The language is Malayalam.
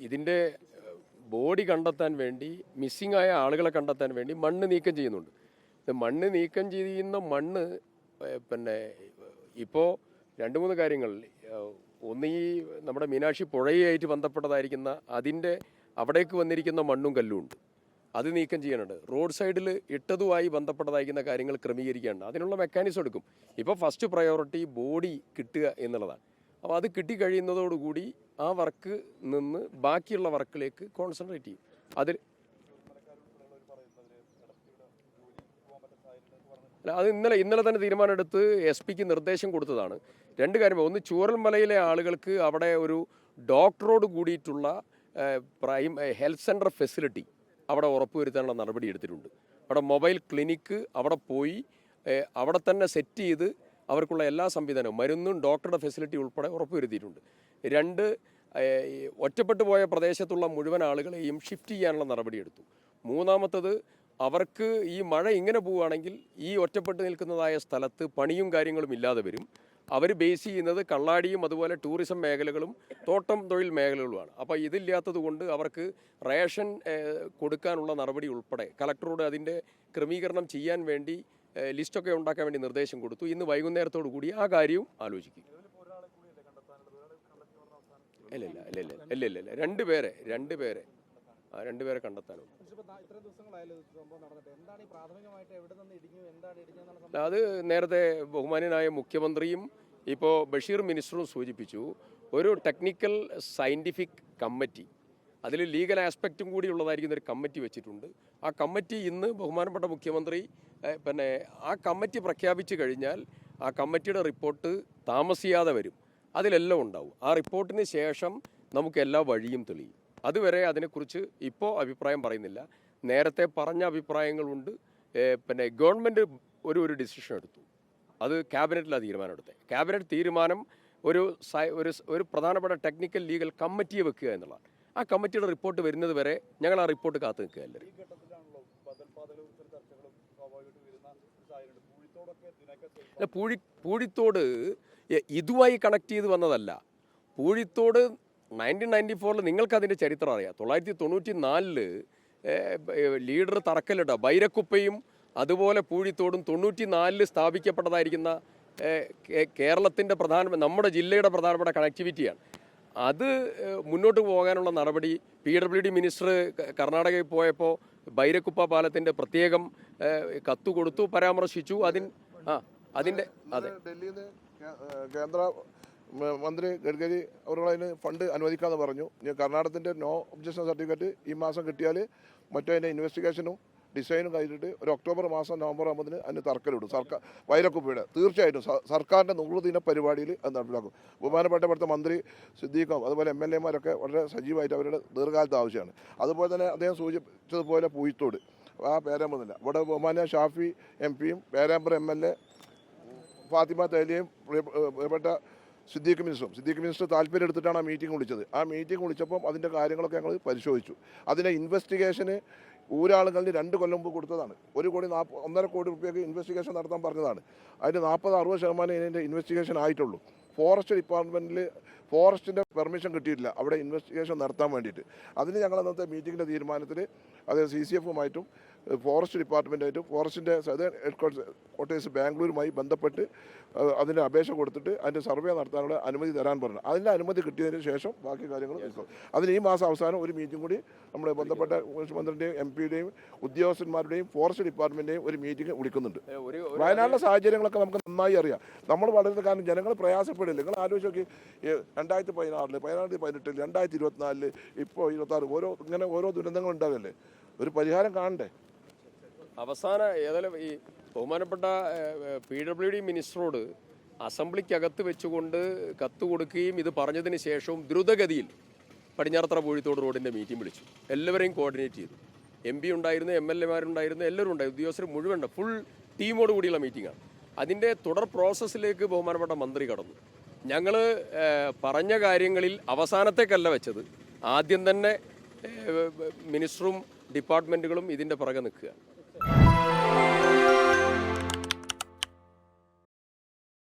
ഇതിൻ്റെ ബോഡി കണ്ടെത്താൻ വേണ്ടി മിസ്സിംഗ് ആയ ആളുകളെ കണ്ടെത്താൻ വേണ്ടി മണ്ണ് നീക്കം ചെയ്യുന്നുണ്ട്. മണ്ണ് നീക്കം ചെയ്യുന്ന മണ്ണ് പിന്നെ ഇപ്പോൾ 2-3 കാര്യങ്ങൾ. ഒന്ന് ഈ നമ്മുടെ മീനാക്ഷി പുഴയായിട്ട് ബന്ധപ്പെട്ടതായിരിക്കുന്ന അതിൻ്റെ അവിടേക്ക് വന്നിരിക്കുന്ന മണ്ണും കല്ലും ഉണ്ട്, അത് നീക്കം ചെയ്യാനുണ്ട്. റോഡ് സൈഡിൽ ഇട്ടതുമായി ബന്ധപ്പെട്ടതായിരിക്കുന്ന കാര്യങ്ങൾ ക്രമീകരിക്കാനുണ്ട്. അതിനുള്ള മെക്കാനിസം എടുക്കും. ഇപ്പോൾ ഫസ്റ്റ് പ്രയോറിറ്റി ബോഡി കിട്ടുക എന്നുള്ളതാണ്. അപ്പോൾ അത് കിട്ടിക്കഴിയുന്നതോടുകൂടി ആ വർക്ക് നിന്ന് ബാക്കിയുള്ള വർക്കിലേക്ക് കോൺസെൻട്രേറ്റ് ചെയ്യും. അതിൽ അത് ഇന്നലെ തന്നെ തീരുമാനമെടുത്ത് SP-ക്ക് നിർദ്ദേശം കൊടുത്തതാണ്. 2 കാര്യം. ഒന്ന്, ചൂരൽമലയിലെ ആളുകൾക്ക് അവിടെ ഒരു ഡോക്ടറോട് കൂടിയിട്ടുള്ള ഹെൽത്ത് സെൻറ്റർ ഫെസിലിറ്റി അവിടെ ഉറപ്പുവരുത്താനുള്ള നടപടി എടുത്തിട്ടുണ്ട്. അവിടെ മൊബൈൽ ക്ലിനിക്ക് അവിടെ പോയി അവിടെ തന്നെ സെറ്റ് ചെയ്ത് അവർക്കുള്ള എല്ലാ സംവിധാനവും മരുന്നും ഡോക്ടറുടെ ഫെസിലിറ്റി ഉൾപ്പെടെ ഉറപ്പുവരുത്തിയിട്ടുണ്ട്. 2, ഒറ്റപ്പെട്ടു പോയ പ്രദേശത്തുള്ള മുഴുവൻ ആളുകളെയും ഷിഫ്റ്റ് ചെയ്യാനുള്ള നടപടിയെടുത്തു. 3-മത്തത്, അവർക്ക് ഈ മഴ ഇങ്ങനെ പോവുകയാണെങ്കിൽ ഈ ഒറ്റപ്പെട്ട് നിൽക്കുന്നതായ സ്ഥലത്ത് പണിയും കാര്യങ്ങളും ഇല്ലാതെ വരും. അവർ ബേസ് ചെയ്യുന്നത് കള്ളാടിയും അതുപോലെ ടൂറിസം മേഖലകളും തോട്ടം തൊഴിൽ മേഖലകളുമാണ്. അപ്പോൾ ഇതില്ലാത്തത് കൊണ്ട് അവർക്ക് റേഷൻ കൊടുക്കാനുള്ള നടപടി ഉൾപ്പെടെ കളക്ടറോട് അതിൻ്റെ ക്രമീകരണം ചെയ്യാൻ വേണ്ടി ലിസ്റ്റൊക്കെ ഉണ്ടാക്കാൻ വേണ്ടി നിർദ്ദേശം കൊടുത്തു. ഇന്ന് വൈകുന്നേരത്തോടു കൂടി ആ കാര്യവും ആലോചിക്കും. ഇല്ല 2 പേരെ കണ്ടെത്താനും. അത് നേരത്തെ ബഹുമാന്യനായ മുഖ്യമന്ത്രിയും ഇപ്പോൾ ബഷീർ മിനിസ്റ്ററും സൂചിപ്പിച്ചു. ഒരു ടെക്നിക്കൽ സയൻറ്റിഫിക് കമ്മിറ്റി, അതിൽ ലീഗൽ ആസ്പെക്റ്റും കൂടി ഉള്ളതായിരിക്കുന്ന ഒരു കമ്മിറ്റി വെച്ചിട്ടുണ്ട്. ആ കമ്മിറ്റി ഇന്ന് ബഹുമാനപ്പെട്ട മുഖ്യമന്ത്രി ആ കമ്മിറ്റി പ്രഖ്യാപിച്ചു കഴിഞ്ഞാൽ ആ കമ്മിറ്റിയുടെ റിപ്പോർട്ട് താമസിയാതെ വരും. അതിലെല്ലാം ഉണ്ടാവും. ആ റിപ്പോർട്ടിന് ശേഷം നമുക്ക് എല്ലാ വഴിയും തെളിയും. അതുവരെ അതിനെക്കുറിച്ച് ഇപ്പോൾ അഭിപ്രായം പറയുന്നില്ല. നേരത്തെ പറഞ്ഞ അഭിപ്രായങ്ങളുണ്ട്. ഗവൺമെൻറ് ഒരു ഡിസിഷൻ എടുത്തു. അത് ക്യാബിനറ്റിലാണ് തീരുമാനം എടുത്തത്. ക്യാബിനറ്റ് തീരുമാനം ഒരു പ്രധാനപ്പെട്ട ടെക്നിക്കൽ ലീഗൽ കമ്മിറ്റിയെ വെക്കുക എന്നുള്ളതാണ്. ആ കമ്മിറ്റിയുടെ റിപ്പോർട്ട് വരുന്നത് വരെ ഞങ്ങൾ ആ റിപ്പോർട്ട് കാത്തു നിൽക്കുക. എല്ലാവരും പൂഴിത്തോട് ഇതുമായി കണക്ട് ചെയ്ത് വന്നതല്ല. പൂഴിത്തോട് 1994 നിങ്ങൾക്കതിൻ്റെ ചരിത്രം അറിയാം. 1994 ലീഡർ തറക്കല്ലിട്ട ബൈരക്കുപ്പയും അതുപോലെ പൂഴിത്തോടും 94 സ്ഥാപിക്കപ്പെട്ടതായിരിക്കുന്ന കേരളത്തിൻ്റെ നമ്മുടെ ജില്ലയുടെ പ്രധാനപ്പെട്ട കണക്ടിവിറ്റിയാണ്. അത് മുന്നോട്ട് പോകാനുള്ള നടപടി PWD മിനിസ്റ്റർ കർണാടകയിൽ പോയപ്പോൾ ബൈരക്കുപ്പ പാലത്തിൻ്റെ പ്രത്യേകം കത്ത് കൊടുത്തു, പരാമർശിച്ചു. അതിൻ്റെ അതെ, ഡൽഹിയിൽ നിന്ന് കേന്ദ്ര മന്ത്രി ഗഡ്കരി അവരുടെ ഫണ്ട് അനുവദിക്കാമെന്ന് പറഞ്ഞു. കർണാടകത്തിൻ്റെ നോ ഒബ്ജക്ഷൻ സർട്ടിഫിക്കറ്റ് ഈ മാസം കിട്ടിയാൽ മറ്റതിൻ്റെ ഇൻവെസ്റ്റിഗേഷനും ഡിസൈനും കഴിഞ്ഞിട്ട് ഒരു ഒക്ടോബർ മാസം നവംബർ ആകുന്നതിന് അതിന് തർക്കലിടും. വൈരക്കുപ്പയുടെ തീർച്ചയായിട്ടും സർക്കാരിൻ്റെ 100 ദിന പരിപാടിയിൽ അത് നടപ്പിലാക്കും. ബഹുമാനപ്പെട്ട ഇവിടുത്തെ മന്ത്രി സിദ്ദീഖും അതുപോലെ MLA-മാരൊക്കെ വളരെ സജീവമായിട്ട് അവരുടെ ദീർഘകാലത്തെ ആവശ്യമാണ്. അതുപോലെ തന്നെ അദ്ദേഹം സൂചിപ്പിച്ചതുപോലെ പൂഴിത്തോട് ആ പേരാമ്പ്രന്നില്ല, ഇവിടെ ബഹുമാന ഷാഫി MP-യും പേരാമ്പ്ര MLA ഫാത്തിമ തേലിയും പ്രിയപ്പെട്ട സിദ്ദീഖ് മിനിസ്റ്റർ താല്പര്യം എടുത്തിട്ടാണ് ആ മീറ്റിംഗ് വിളിച്ചത്. ആ മീറ്റിംഗ് വിളിച്ചപ്പം അതിൻ്റെ കാര്യങ്ങളൊക്കെ ഞങ്ങൾ പരിശോധിച്ചു. അതിൻ്റെ ഇൻവെസ്റ്റിഗേഷന് ഊരാളുകളിൽ 2 കൊല്ലം മുമ്പ് കൊടുത്തതാണ്. 1.5 കോടി രൂപയ്ക്ക് ഇൻവെസ്റ്റിഗേഷൻ നടത്താൻ പറഞ്ഞതാണ്. അതിന് 40-60% ഇതിൻ്റെ ഇൻവെസ്റ്റിഗേഷൻ ആയിട്ടുള്ളൂ. ഫോറസ്റ്റ് ഡിപ്പാർട്ട്മെൻറ്റിൽ ഫോറസ്റ്റിൻ്റെ പെർമിഷൻ കിട്ടിയിട്ടില്ല അവിടെ ഇൻവെസ്റ്റിഗേഷൻ നടത്താൻ വേണ്ടിയിട്ട്. അതിന് ഞങ്ങൾ അന്നത്തെ മീറ്റിങ്ങിൻ്റെ തീരുമാനത്തിൽ അത് CCF-ഉമായിട്ടും ഫോറസ്റ്റ് ഡിപ്പാർട്ട്മെൻറ്റായിട്ടും ഫോറസ്റ്റിൻ്റെ സദേൺ ഹെഡ്ക്വാർട്ടേഴ്സ് ബാംഗ്ലൂരുമായി ബന്ധപ്പെട്ട് അതിൻ്റെ അപേക്ഷ കൊടുത്തിട്ട് അതിൻ്റെ സർവേ നടത്താനുള്ള അനുമതി തരാൻ പറഞ്ഞു. അതിൻ്റെ അനുമതി കിട്ടിയതിന് ശേഷം ബാക്കി കാര്യങ്ങൾ നോക്കും. അതിന് ഈ മാസം അവസാനം ഒരു മീറ്റിംഗ് കൂടി നമ്മൾ ബന്ധപ്പെട്ട മുഖ്യമന്ത്രിയുടെയും MP-യുടെയും ഉദ്യോഗസ്ഥന്മാരുടെയും ഫോറസ്റ്റ് ഡിപ്പാർട്ട്മെൻറ്റിൻ്റെയും ഒരു മീറ്റിംഗ് വിളിക്കുന്നുണ്ട്. വയനാട്ടിലെ സാഹചര്യങ്ങളൊക്കെ നമുക്ക് നന്നായി അറിയാം. നമ്മൾ വളരെ കാരണം ജനങ്ങൾ പ്രയാസപ്പെടില്ല. നിങ്ങൾ ആലോചിച്ച് നോക്കി, 2016, 2018, 2024, ഇപ്പോൾ 26 ഓരോ ദുരന്തങ്ങൾ ഉണ്ടാകല്ലേ. ഒരു പരിഹാരം കാണണ്ടേ? അവസാന ഏതായാലും ഈ ബഹുമാനപ്പെട്ട PWD മിനിസ്റ്ററോട് അസംബ്ലിക്കകത്ത് വെച്ചുകൊണ്ട് കത്ത് കൊടുക്കുകയും ഇത് പറഞ്ഞതിന് ശേഷവും ദ്രുതഗതിയിൽ പടിഞ്ഞാറത്തറ പൂഴിത്തോട് റോഡിൻ്റെ മീറ്റിംഗ് വിളിച്ചു. എല്ലാവരെയും കോർഡിനേറ്റ് ചെയ്തു. MP ഉണ്ടായിരുന്നു, MLA-മാരുണ്ടായിരുന്നു, എല്ലാവരും ഉണ്ടായിരുന്നു, ഉദ്യോഗസ്ഥർ മുഴുവൻ ഉണ്ട്. ഫുൾ ടീമോട് കൂടിയുള്ള മീറ്റിംഗാണ്. അതിൻ്റെ തുടർ പ്രോസസ്സിലേക്ക് ബഹുമാനപ്പെട്ട മന്ത്രി കടന്നു. ഞങ്ങൾ പറഞ്ഞ കാര്യങ്ങളിൽ അവസാനത്തേക്കല്ല വെച്ചത്, ആദ്യം തന്നെ മിനിസ്റ്ററും ഡിപ്പാർട്ട്മെൻറ്റുകളും ഇതിൻ്റെ പുറകെ നിൽക്കുക.